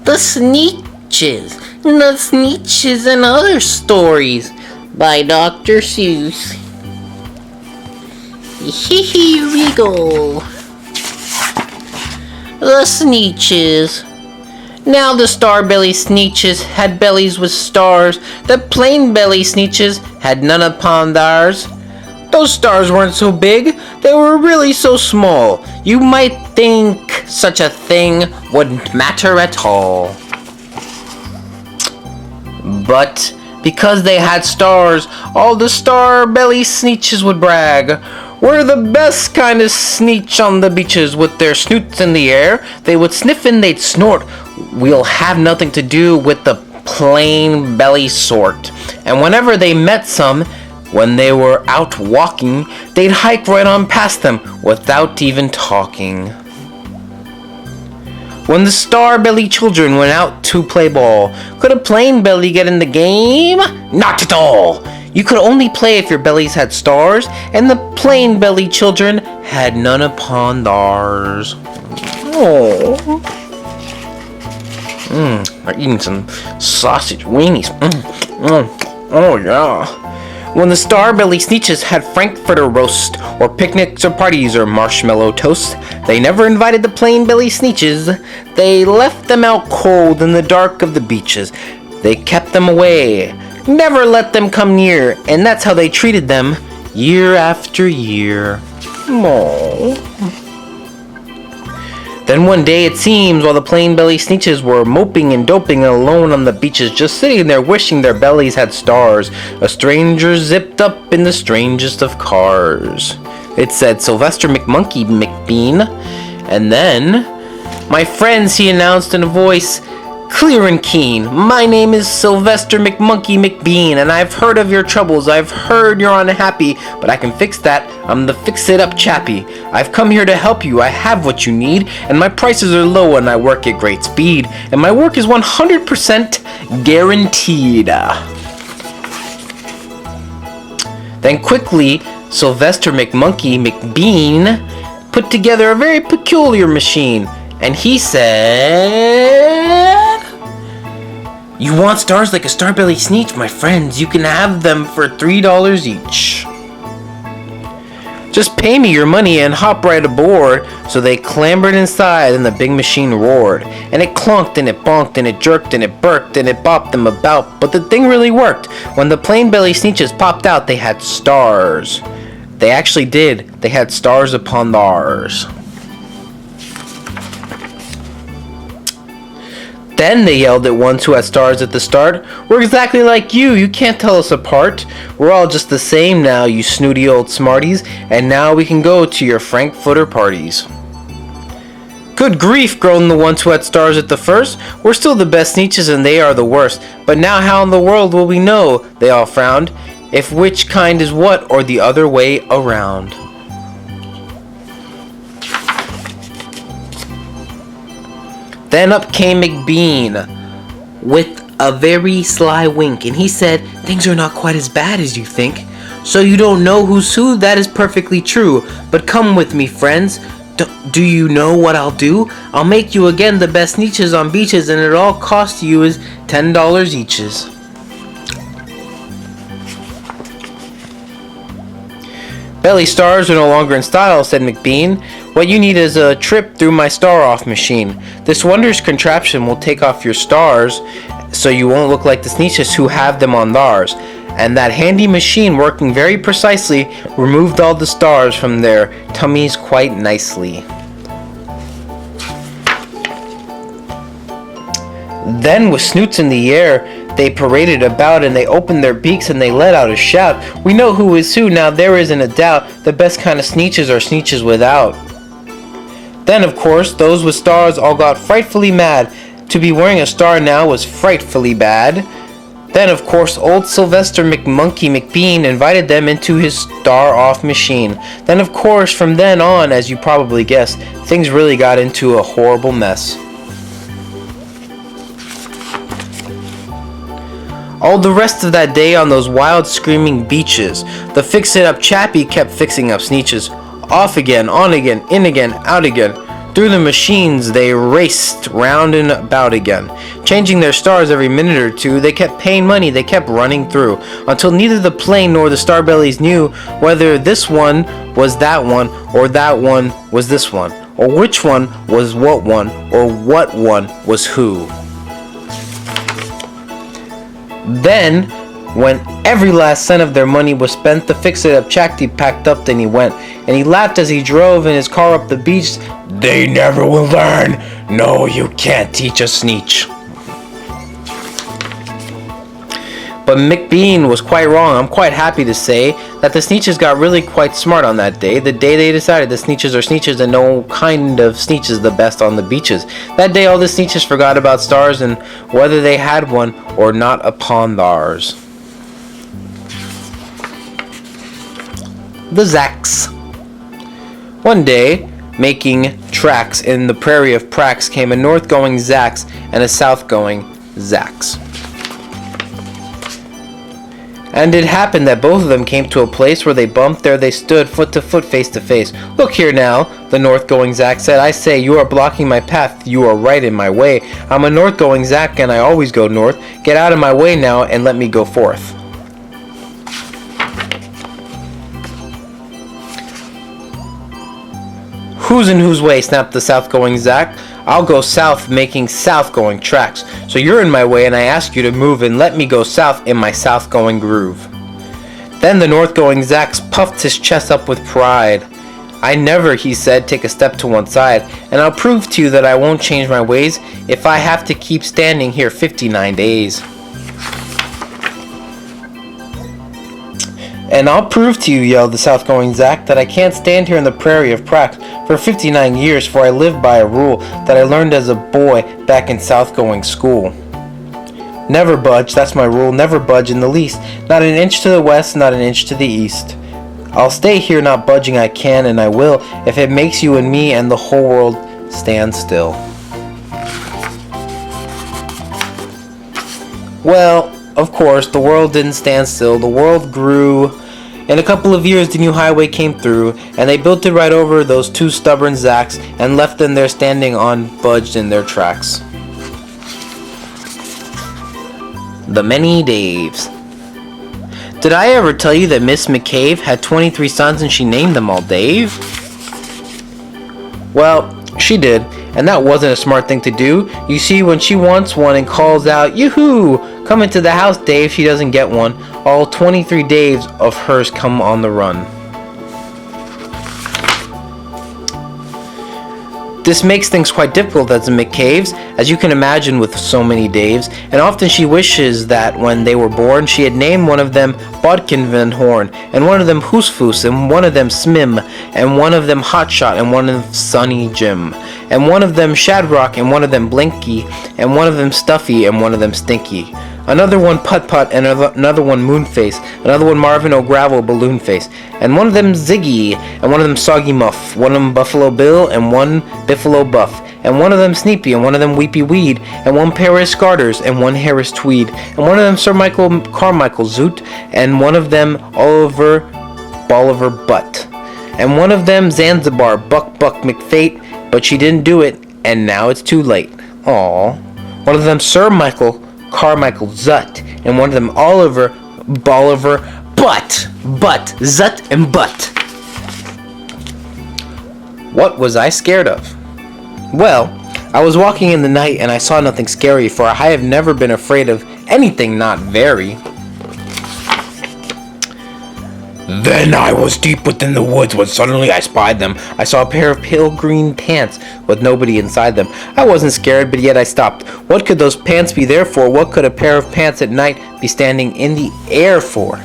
The Sneetches, the Sneetches and Other Stories by Dr. Seuss. Here we go. The Sneetches. Now the star-belly Sneetches had bellies with stars. The plain-belly Sneetches had none upon theirs. Those stars weren't so big, they were really so small. You might think such a thing wouldn't matter at all. But because they had stars, all the star-belly Sneetches would brag. We're the best kind of Sneetch on the beaches. With their snoots in the air, they would sniff and they'd snort. We'll have nothing to do with the plain belly sort. And whenever they met some, when they were out walking, they'd hike right on past them without even talking. When the star-belly children went out to play ball, could a plain belly get in the game? Not at all! You could only play if your bellies had stars, and the plain belly children had none upon theirs. Oh. I'm eating some sausage weenies. Oh yeah. When the star-belly Sneetches had Frankfurter roast, or picnics or parties or marshmallow toast, they never invited the plain-belly Sneetches. They left them out cold in the dark of the beaches. They kept them away, never let them come near, and that's how they treated them year after year. Aww. Then one day it seems, while the plain-belly Sneetches were moping and doping alone on the beaches, just sitting there wishing their bellies had stars, a stranger zipped up in the strangest of cars. It said Sylvester McMonkey McBean, and then, "My friends," he announced in a voice clear and keen, "my name is Sylvester McMonkey McBean, and I've heard of your troubles. I've heard you're unhappy, but I can fix that. I'm the fix-it-up chappie. I've come here to help you. I have what you need, and my prices are low, and I work at great speed, and my work is 100% guaranteed." Then quickly, Sylvester McMonkey McBean put together a very peculiar machine, and he said, "You want stars like a star-belly Sneetch, my friends? You can have them for $3 each. Just pay me your money and hop right aboard." So they clambered inside and the big machine roared. And it clunked and it bonked and it jerked and it burked and it bopped them about. But the thing really worked. When the plain-belly Sneetches popped out, they had stars. They actually did. They had stars upon theirs. Then they yelled at ones who had stars at the start. "We're exactly like you. You can't tell us apart. We're all just the same now, you snooty old smarties. And now we can go to your Frankfurter parties." "Good grief," groaned the ones who had stars at the first. "We're still the best Sneetches and they are the worst. But now how in the world will we know," they all frowned, "if which kind is what or the other way around?" Then up came McBean with a very sly wink, and he said, "Things are not quite as bad as you think. So you don't know who's who? That is perfectly true. But come with me, friends. Do you know what I'll do? I'll make you again the best Sneetches on beaches, and it all costs you is $10 eaches." "Belly stars are no longer in style," said McBean. "What you need is a trip through my star-off machine. This wondrous contraption will take off your stars so you won't look like the Sneetches who have them on theirs. And that handy machine, working very precisely, removed all the stars from their tummies quite nicely." Then with snoots in the air, they paraded about and they opened their beaks and they let out a shout. "We know who is who, now there isn't a doubt. The best kind of Sneetches are Sneetches without." Then, of course, those with stars all got frightfully mad. To be wearing a star now was frightfully bad. Then, of course, old Sylvester McMonkey McBean invited them into his star-off machine. Then, of course, from then on, as you probably guessed, things really got into a horrible mess. All the rest of that day on those wild screaming beaches, the fix-it-up chappie kept fixing up Sneetches. Off again, on again, in again, out again. Through the machines they raced round and about again. Changing their stars every minute or two, they kept paying money, they kept running through, until neither the plane nor the starbellies knew whether this one was that one, or that one was this one, or which one was what one, or what one was who. Then, when every last cent of their money was spent, the fix-it-up Chakti packed up, then he went, and he laughed as he drove in his car up the beach. They never will learn. No, you can't teach a Sneetch. But McBean was quite wrong. I'm quite happy to say that the Sneetches got really quite smart on that day. The day they decided the Sneetches are Sneetches and no kind of Sneetch is the best on the beaches. That day all the Sneetches forgot about stars and whether they had one or not upon theirs. The Zacks. One day, making tracks in the prairie of Prax, came a north-going Zacks and a south-going Zacks. And it happened that both of them came to a place where they bumped. There they stood, foot to foot, face to face. Look here now, the north-going Zack said. I say, you are blocking my path. You are right in my way. I'm a north-going Zack and I always go north. Get out of my way now and let me go forth. Who's in whose way? Snapped the south-going Zack. I'll go south, making south-going tracks. So you're in my way and I ask you to move and let me go south in my south-going groove. Then the north-going Zack puffed his chest up with pride. I never, he said, take a step to one side, and I'll prove to you that I won't change my ways if I have to keep standing here 59 days. And I'll prove to you, yelled the south-going Zack, that I can't stand here in the prairie of Prax for 59 years, for I live by a rule that I learned as a boy back in south-going school. Never budge, that's my rule, never budge in the least, not an inch to the west, not an inch to the east. I'll stay here not budging, I can and I will, if it makes you and me and the whole world stand still. Well, of course, the world didn't stand still, the world grew. In a couple of years the new highway came through, and they built it right over those two stubborn Zacks and left them there standing unbudged in their tracks. The Many Daves. Did I ever tell you that Miss McCave had 23 sons and she named them all Dave? Well, she did, and that wasn't a smart thing to do. You see, when she wants one and calls out, "Yoo-hoo! Come into the house, Dave," she doesn't get one. All 23 Daves of hers come on the run. This makes things quite difficult as a McCaves, as you can imagine with so many Daves, and often she wishes that when they were born she had named one of them Bodkin Van Horn, and one of them Hoosfoos, and one of them Smim, and one of them Hotshot, and one of them Sunny Jim, and one of them Shadrock, and one of them Blinky, and one of them Stuffy, and one of them Stinky. Another one Putt-Putt, and another one Moonface, another one Marvin O'Gravel Balloonface, and one of them Ziggy, and one of them Soggy Muff, one of them Buffalo Bill, and one Biffalo Buff, and one of them Sneepy, and one of them Weepy Weed, and one Paris Garters, and one Harris Tweed, and one of them Sir Michael Carmichael Zoot, and one of them Oliver Bolivar Butt, and one of them Zanzibar Buck McFate, but she didn't do it, and now it's too late. Aww. One of them Sir Michael Carmichael Zut, and one of them Oliver Bolivar Butt, Zut and Butt. What was I scared of? Well, I was walking in the night and I saw nothing scary, for I have never been afraid of anything not very. Then I was deep within the woods when suddenly I spied them. I saw a pair of pale green pants with nobody inside them. I wasn't scared, but yet I stopped. What could those pants be there for? What could a pair of pants at night be standing in the air for?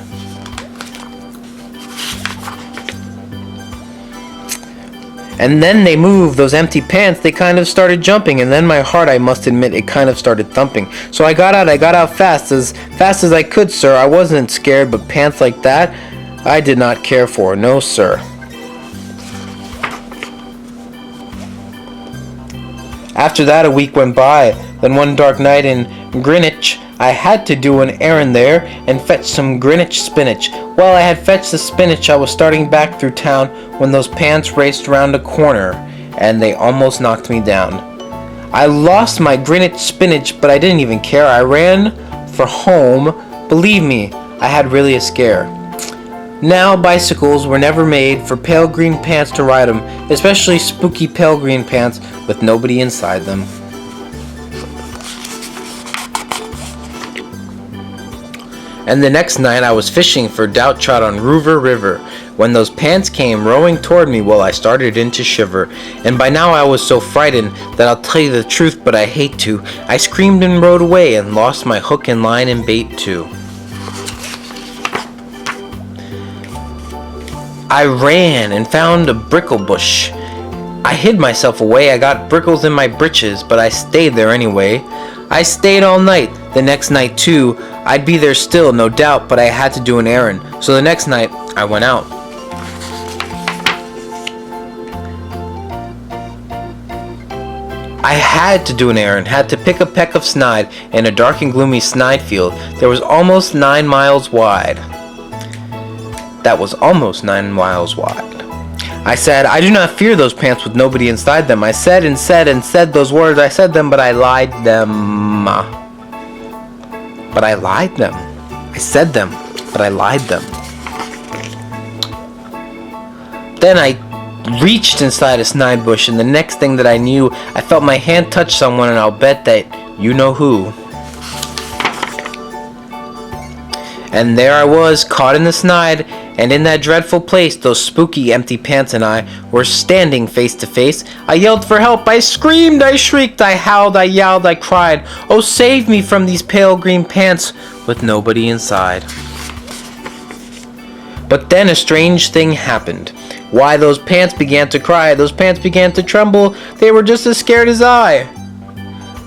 And then they moved, those empty pants, they kind of started jumping, and then my heart, I must admit, it kind of started thumping. So I got out fast as I could, sir. I wasn't scared, but pants like that, I did not care for, no sir. After that a week went by, then one dark night in Greenwich, I had to do an errand there and fetch some Greenwich spinach. Well, I had fetched the spinach, I was starting back through town when those pants raced round a corner, and they almost knocked me down. I lost my Greenwich spinach, but I didn't even care. I ran for home. Believe me, I had really a scare. Now, bicycles were never made for pale green pants to ride them, especially spooky pale green pants with nobody inside them. And the next night I was fishing for doubt trout on Rover River when those pants came rowing toward me. Well, I started to shiver, and by now I was so frightened that I'll tell you the truth, but I hate to. I screamed and rode away and lost my hook and line and bait too. I ran and found a brickle bush. I hid myself away. I got brickles in my britches, but I stayed there anyway. I stayed all night. The next night too. I'd be there still, no doubt, but I had to do an errand. So the next night, I went out. I had to do an errand, had to pick a peck of snide in a dark and gloomy snide field that was almost 9 miles wide. I said, I do not fear those pants with nobody inside them. I said and said and said those words. I said them, but I lied them. I said them, but I lied them. Then I reached inside a snide bush, and the next thing that I knew, I felt my hand touch someone, and I'll bet that you know who. And there I was, caught in the snide, and in that dreadful place, those spooky empty pants and I were standing face to face. I yelled for help, I screamed, I shrieked, I howled, I yowled, I cried. Oh, save me from these pale green pants with nobody inside. But then a strange thing happened. Why, those pants began to cry, those pants began to tremble, they were just as scared as I.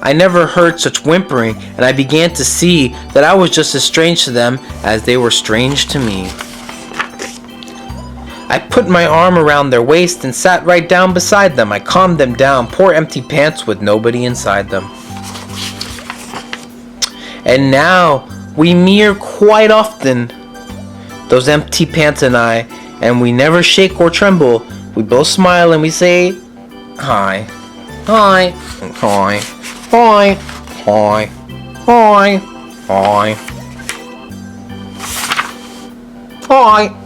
I never heard such whimpering, and I began to see that I was just as strange to them as they were strange to me. I put my arm around their waist and sat right down beside them. I calmed them down, poor empty pants with nobody inside them. And now we mirror quite often, those empty pants and I, and we never shake or tremble. We both smile and we say, hi, hi, hi, hi, hi, hi, hi, hi.